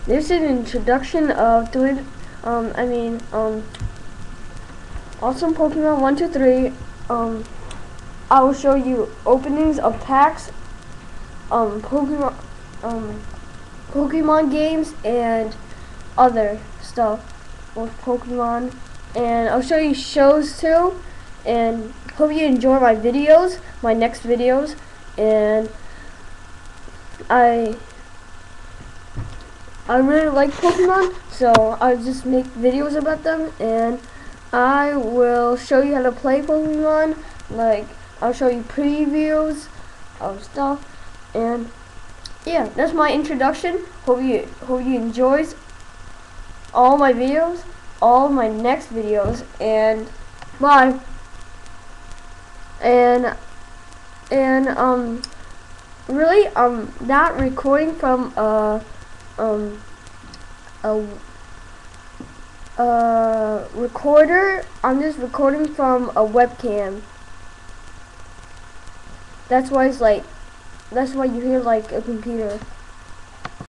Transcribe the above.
This is an introduction of Awesome Pokemon 1, 2, 3. I will show you openings of packs, Pokemon games, and other stuff with Pokemon. And I'll show you shows too. And hope you enjoy my videos, my next videos. And I really like Pokemon, so I just make videos about them, and I will show you how to play Pokemon. Like, I'll show you previews of stuff, and yeah, that's my introduction. Hope you enjoys all my videos, all my next videos, and bye. And really, I'm not recording from a recorder. I'm just recording from a webcam. That's why you hear like a computer.